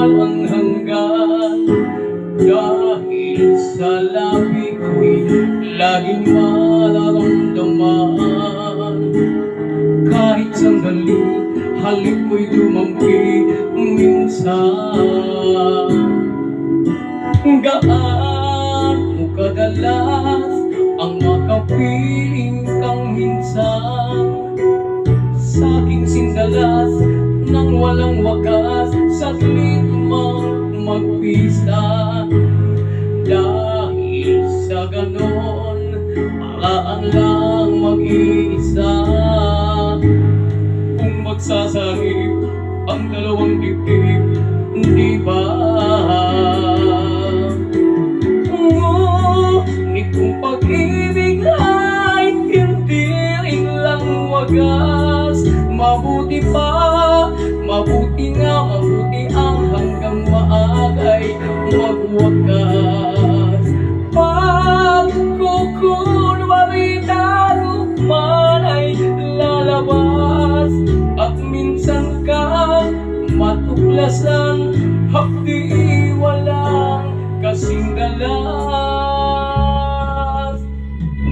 walang hanggan. Dahil sa labi ko'y laging mararamdaman. Kahit sandali, halik mo'y dumampi minsan. Gaano kadalas ang makapiling kang minsan sa'king sindalas nang walang wakas, saglit mang magpisa. Dahil sa ganon, paraan lang mag-iisa. Kung magsasarip ang dalawang dibdib, di ba? Ngunit kung pag-ibig ay hindi rin lang wagas, mabuti pa, mabuti nga, mabuti ang hanggang maagay magwakas. Pagkukunwari tayo man ay lalabas, at minsan kang matuklasan, hapdi walang kasing dalas.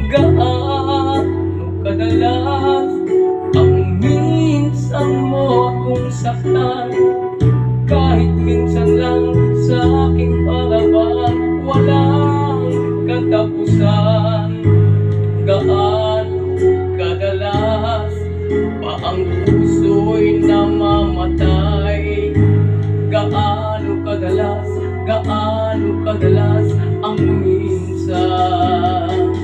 Gaano kadalas ang minsan mo akong saktan, kahit minsan lang sa aking parabang walang katapusan. Gaano kadalas pa ang puso'y namamatay? Gaano kadalas ang minsan?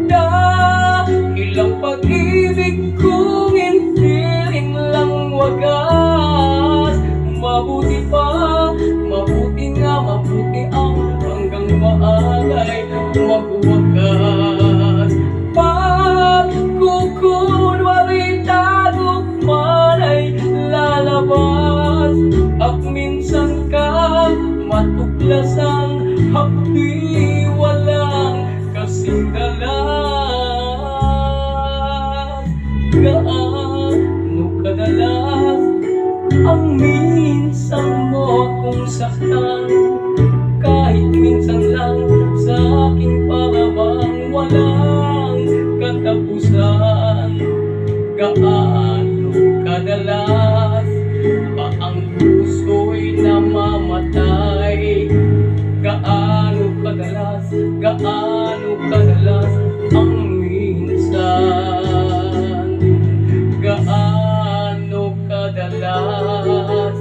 Dahil ang pag-ibig kong hindi rin lang wagas, mabuti pa, mabuti nga, mabuti ang hanggang maagay magwakas. Pagkukunwari tayo man ay lalabas, at minsan kang matuklasan, hapdi walang kasing dalas. Gaano kadalas ang minsan mo akong saktan, kahit minsan lang sa aking parabang walang katapusan. Gaano kadalas pa ang puso'y namamatay? Gaano kadalas ang minsan? Gaano kadalas